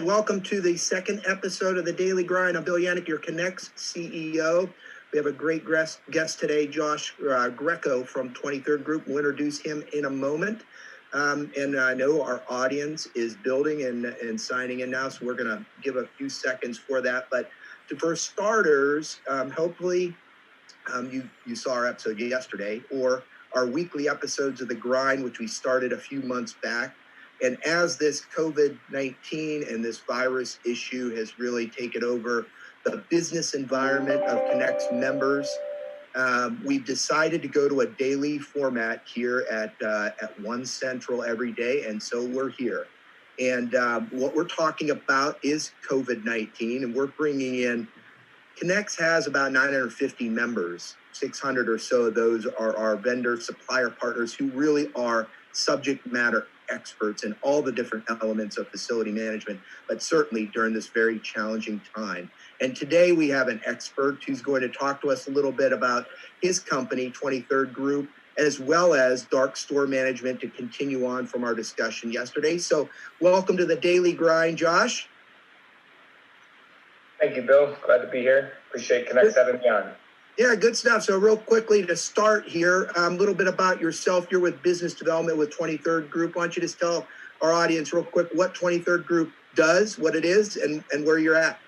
right, welcome to the second episode of the Daily Grind. I'm Bill Yannick, your Connex CEO. We have a great guest today, Josh Greco from 23rd Group. We'll introduce him in a moment. And I know our audience is building and signing in now, so we're going to give a few seconds for that. But for starters, hopefully you saw our episode yesterday, or our weekly episodes of The Grind, which we started a few months back. And as this COVID-19 and this virus issue has really taken over the business environment of Connex members, we've decided to go to a daily format here at 1 Central every day, and so we're here. And what we're talking about is COVID-19, and we're bringing in, Connex has about 950 members. 600 or so of those are our vendor supplier partners who really are subject matter experts in all the different elements of facility management, but certainly during this very challenging time. And today we have an expert who's going to talk to us a little bit about his company, 23rd Group, as well as dark store management, to continue on from our discussion yesterday. So welcome to the Daily Grind, Josh. Thank you, Bill. Glad to be here. Appreciate Connex having me on. Yeah, good stuff. So real quickly to start here, a little bit about yourself. You're with business development with 23rd Group. Why don't you just tell our audience real quick what 23rd Group does, what it is, and where you're at.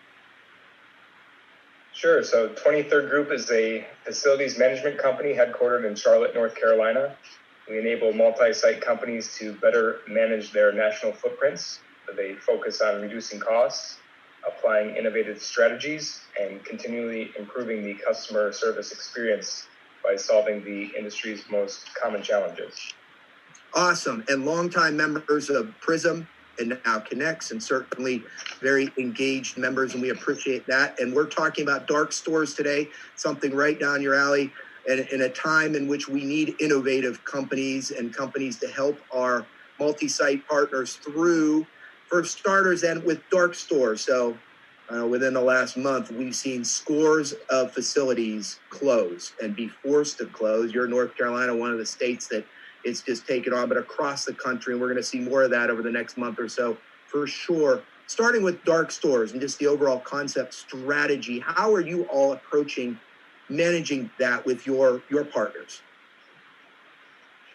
Sure. So 23rd Group is a facilities management company headquartered in Charlotte, North Carolina. We enable multi-site companies to better manage their national footprints. They focus on reducing costs, applying innovative strategies, and continually improving the customer service experience by solving the industry's most common challenges. Awesome. And longtime members of Prism and now Connex, and certainly very engaged members, and we appreciate that. And we're talking about dark stores today, something right down your alley, and in a time in which we need innovative companies and companies to help our multi-site partners through, for starters, and with dark stores. So within the last month, we've seen scores of facilities close and be forced to close. You're in North Carolina, one of the states that it's just taken on, but across the country, and we're going to see more of that over the next month or so for sure. Starting with dark stores and just the overall concept strategy, how are you all approaching managing that with your partners?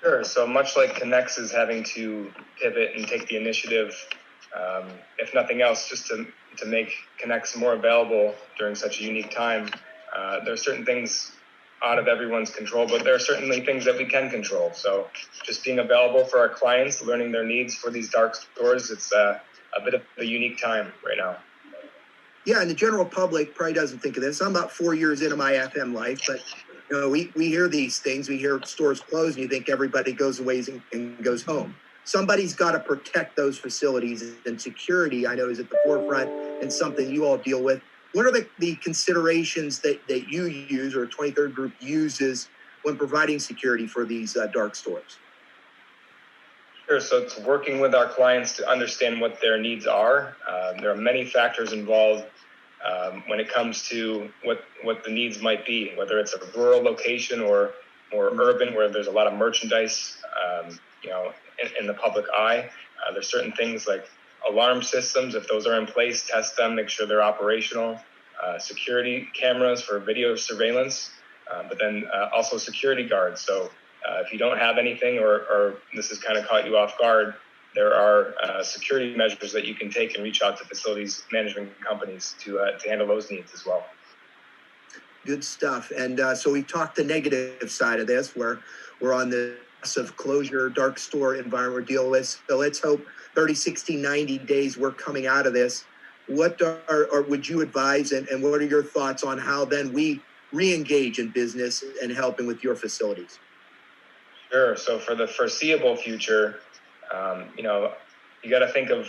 Sure. So much like Connex is having to pivot and take the initiative, if nothing else, just to make Connex more available during such a unique time. There are certain things out of everyone's control, but there are certainly things that we can control. So just being available for our clients, learning their needs for these dark stores, it's a bit of a unique time right now. Yeah, and the general public probably doesn't think of this. I'm about 4 years into my FM life, but we hear these things. We hear stores close, and you think everybody goes away and goes home. Somebody's got to protect those facilities, and security, I know, is at the forefront and something you all deal with. What are the considerations that you use, or 23rd Group uses, when providing security for these dark stores? Sure. So it's working with our clients to understand what their needs are. There are many factors involved when it comes to what the needs might be, whether it's a rural location or urban, where there's a lot of merchandise, in the public eye. There's certain things like alarm systems. If those are in place, test them, make sure they're operational. Security cameras for video surveillance, but then also security guards. So if you don't have anything, or this has kind of caught you off guard, there are security measures that you can take and reach out to facilities management companies to handle those needs as well. Good stuff. And so we talked the negative side of this, where we're on the of closure, dark store environment we're dealing with. So let's hope 30, 60, 90 days we're coming out of this. What would you advise, and what are your thoughts on how then we re-engage in business and helping with your facilities? Sure. So for the foreseeable future, you got to think of,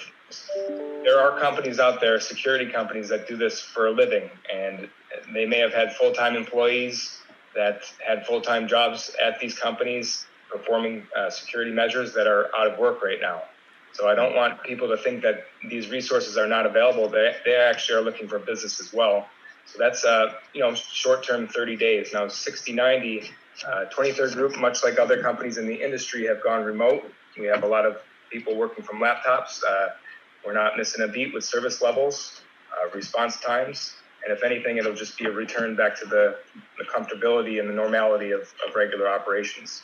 there are companies out there, security companies, that do this for a living, and they may have had full-time employees that had full-time jobs at these companies performing security measures that are out of work right now. So I don't want people to think that these resources are not available. They actually are looking for business as well. So that's, short-term 30 days. Now 60, 90, 23rd Group, much like other companies in the industry, have gone remote. We have a lot of people working from laptops. We're not missing a beat with service levels, response times, and if anything, it'll just be a return back to the comfortability and the normality of regular operations.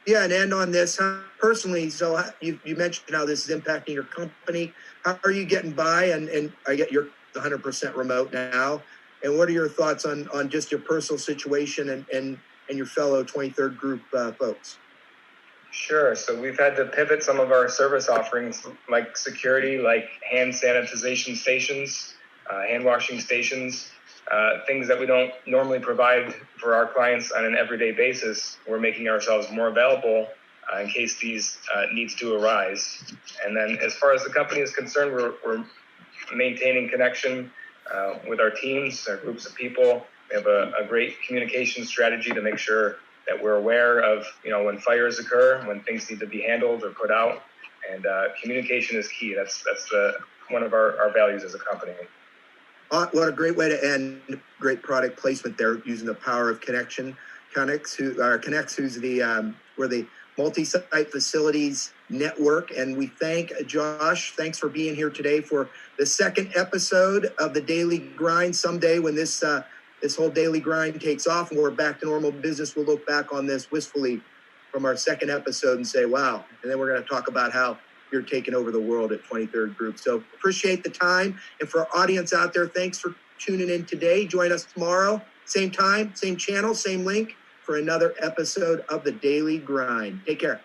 Yeah, and end on this, personally, so you mentioned how this is impacting your company. How are you getting by? And I get you're 100% remote now. And what are your thoughts on just your personal situation and your fellow 23rd group folks? Sure. So we've had to pivot some of our service offerings, like security, like hand sanitization stations, hand washing stations, things that we don't normally provide for our clients on an everyday basis. We're making ourselves more available in case these needs do arise. And then as far as the company is concerned, we're maintaining connection with our teams, our groups of people. We have a great communication strategy to make sure that we're aware of, when fires occur, when things need to be handled or put out. And communication is key. That's one of our values as a company. What a great way to end. Great product placement there, using the power of Connex, who's we're the multi-site facilities network. And we thank Josh. Thanks for being here today for the second episode of the Daily Grind. Someday when this whole daily grind takes off and we're back to normal business, we'll look back on this wistfully from our second episode and say, wow. And then we're going to talk about how you're taking over the world at 23rd Group. So appreciate the time. And for our audience out there, thanks for tuning in today. Join us tomorrow, same time, same channel, same link for another episode of the Daily Grind. Take care.